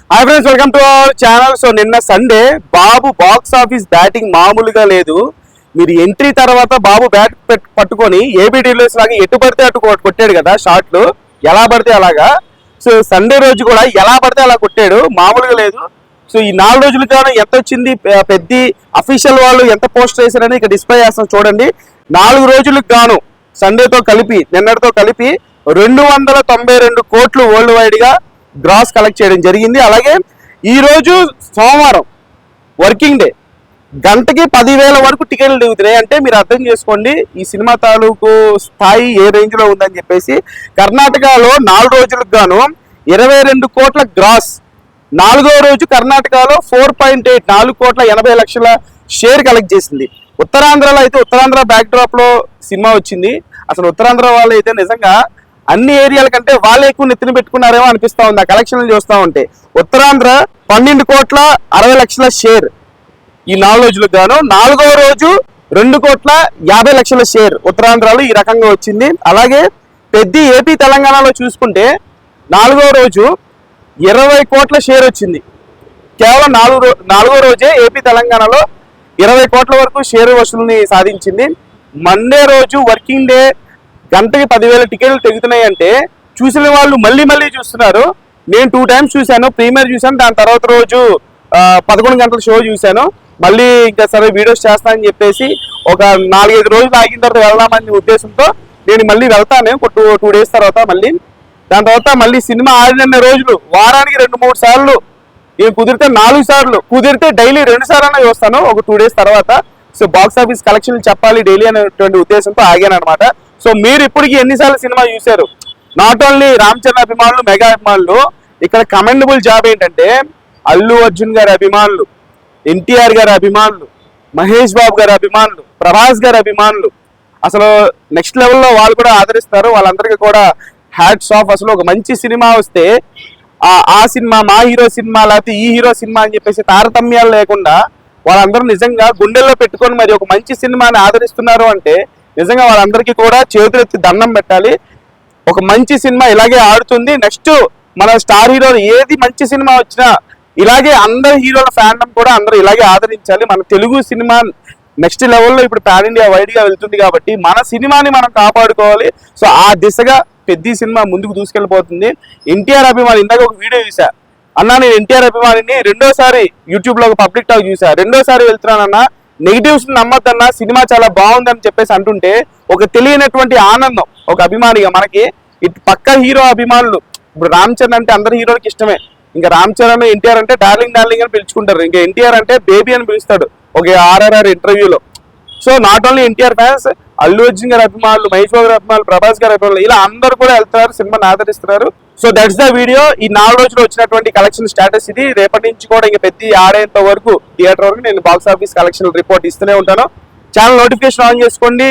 Hi friends, welcome to our channel. So నిన్న Sunday బాబు box office batting మామూలుగా లేదు. మీరు ఎంట్రీ తర్వాత బాబు బ్యాట్ పట్టుకొని ఏబీ డీలర్స్ లాగా ఎటు పడితే అటు కొట్టాడు కదా షాట్లు, ఎలా పడితే అలాగా. సో సండే రోజు కూడా ఎలా పడితే అలా కొట్టాడు, మామూలుగా లేదు. సో ఈ 4 రోజులు గాను ఎంత వచ్చింది, పెద్ద అఫీషియల్ వాళ్ళు ఎంత పోస్ట్ చేశారని ఇక్కడ డిస్ప్లే చేస్తాం చూడండి. 4 రోజులకు గాను సండేతో కలిపి నిన్నటితో కలిపి 292 కోట్లు వరల్డ్ వైడ్ గా గ్రాస్ కలెక్ట్ చేయడం జరిగింది. అలాగే ఈ రోజు సోమవారం వర్కింగ్ డే, గంటకి 10,000 వరకు టికెట్లు దిగుతున్నాయి. అంటే మీరు అర్థం చేసుకోండి ఈ సినిమా తాలూకు స్థాయి ఏ రేంజ్ లో ఉందని చెప్పేసి. కర్ణాటకలో 4 రోజులకు గాను 22 కోట్ల గ్రాస్. 4వ రోజు కర్ణాటకలో 4.8 4 కోట్ల 80 లక్షల షేర్ కలెక్ట్ చేసింది. ఉత్తరాంధ్రలో అయితే ఉత్తరాంధ్ర బ్యాక్ డ్రాప్ లో సినిమా వచ్చింది. అసలు ఉత్తరాంధ్ర వాళ్ళు అయితే నిజంగా అన్ని ఏరియాల కంటే వాళ్ళే ఎక్కువ నెత్తిన పెట్టుకున్నారేమో అనిపిస్తా ఉంది ఆ కలెక్షన్లు చూస్తూ ఉంటే. ఉత్తరాంధ్ర 12 కోట్ల 60 లక్షల షేర్ ఈ 4 రోజులకు గాను. 4వ రోజు 2 కోట్ల 50 లక్షల షేర్ ఉత్తరాంధ్రలో ఈ రకంగా వచ్చింది. అలాగే పెద్ద ఏపీ తెలంగాణలో చూసుకుంటే 4వ రోజు 20 కోట్ల షేర్ వచ్చింది. కేవలం 4వ రోజే ఏపీ తెలంగాణలో 20 కోట్ల వరకు షేర్ వసూలుని సాధించింది. మండే రోజు వర్కింగ్ డే గంటకి 10,000 టికెట్లు తెగుతున్నాయి అంటే చూసిన వాళ్ళు మళ్ళీ మళ్ళీ చూస్తున్నారు. నేను 2 టైమ్స్ చూశాను, ప్రీమియర్ చూశాను, దాని తర్వాత రోజు 11 గంటల షో చూశాను. మళ్ళీ ఇంకా సరే వీడియోస్ చేస్తానని చెప్పేసి ఒక 4-5 రోజులు ఆగిన తర్వాత వెళ్దామనే ఉద్దేశంతో నేను మళ్ళీ వెళ్తాను ఒక 2 డేస్ తర్వాత. మళ్ళీ దాని తర్వాత మళ్ళీ సినిమా ఆడిన రోజులు వారానికి 2-3 సార్లు, ఇవి కుదిరితే 4 సార్లు, కుదిరితే డైలీ 2 సార్లు చూస్తాను ఒక 2 డేస్ తర్వాత. సో బాక్స్ ఆఫీస్ కలెక్షన్ చెప్పాలి డైలీ అనేటువంటి ఉద్దేశంతో ఆగాను అనమాట. సో మీరు ఇప్పటికి ఎన్నిసార్లు సినిమా చూశారు? నాట్ ఓన్లీ రామ్ చరణ్ అభిమానులు, మెగా అభిమానులు, ఇక్కడ కమెండబుల్ జాబ్ ఏంటంటే అల్లు అర్జున్ గారి అభిమానులు, ఎన్టీఆర్ గారి అభిమానులు, మహేష్ బాబు గారి అభిమానులు, ప్రభాస్ గారి అభిమానులు అసలు నెక్స్ట్ లెవెల్లో వాళ్ళు కూడా ఆదరిస్తారు. వాళ్ళందరికీ కూడా హ్యాట్స్ ఆఫ్. అసలు ఒక మంచి సినిమా వస్తే ఆ సినిమా మా హీరో సినిమా లేకపోతే ఈ హీరో సినిమా అని చెప్పేసి తారతమ్యాలు లేకుండా వాళ్ళందరూ నిజంగా గుండెల్లో పెట్టుకొని మరి ఒక మంచి సినిమాని ఆదరిస్తున్నారు అంటే నిజంగా వాళ్ళందరికీ కూడా చేతులెత్తి దండం పెట్టాలి. ఒక మంచి సినిమా ఇలాగే ఆడుతుంది. నెక్స్ట్ మన స్టార్ హీరో ఏది మంచి సినిమా వచ్చినా ఇలాగే అందరి హీరోల ఫ్యాన్డం కూడా అందరూ ఇలాగే ఆదరించాలి. మన తెలుగు సినిమా నెక్స్ట్ లెవెల్లో ఇప్పుడు పాన్ ఇండియా వైడ్ గా వెళ్తుంది కాబట్టి మన సినిమాని మనం కాపాడుకోవాలి. సో ఆ దిశగా పెద్ద సినిమా ముందుకు దూసుకెళ్ళిపోతుంది. ఎన్టీఆర్ అభిమాని ఇందాక ఒక వీడియో చూసా అన్నా, నేను ఎన్టీఆర్ అభిమానిని రెండోసారి యూట్యూబ్ లో ఒక పబ్లిక్ టాక్ చూసా, రెండోసారి వెళ్తున్నానన్నా, నెగిటివ్స్ నమ్మద్దన్నా, సినిమా చాలా బాగుందని చెప్పేసి అంటుంటే ఒక తెలియనటువంటి ఆనందం ఒక అభిమానిగా మనకి. ఇటు పక్క హీరో అభిమానులు, ఇప్పుడు రామ్ చరణ్ అంటే అందరు హీరోలకి ఇష్టమే. ఇంకా రామ్ చరణ్ ఎన్టీఆర్ అంటే డార్లింగ్ డార్లింగ్ అని పిలుచుకుంటారు. ఇంకా ఎన్టీఆర్ అంటే బేబీ అని పిలుస్తాడు ఒక RRR ఇంటర్వ్యూలో. So not only NTR fans, Allu Arjun గారి అభిమానులు, మహేష్ బాబు గారి అభిమానులు, ప్రభాస్ గారి అభిమానులు, ఇలా అందరూ కూడా వెళ్తున్నారు, సినిమాని ఆదరిస్తున్నారు. So that's the video. ఈ 4 రోజులు వచ్చినటువంటి కలెక్షన్ స్టేటస్ ఇది. రేపటి నుంచి కూడా ఇంకా పెద్ద ఆడేంత వరకు థియేటర్ వరకు నేను బాక్స్ ఆఫీస్ కలెక్షన్ రిపోర్ట్ ఇస్తూనే ఉంటాను. ఛానల్ నోటిఫికేషన్ ఆన్ చేసుకోండి.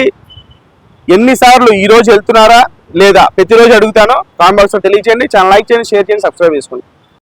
ఎన్నిసార్లు ఈ రోజు వెళ్తున్నారా లేదా ప్రతిరోజు అడుగుతాను, కామెంట్ బాక్స్ లో తెలియజేయండి. ఛానల్ లైక్ చేయండి, షేర్ చేయండి, సబ్స్క్రైబ్ చేసుకోండి.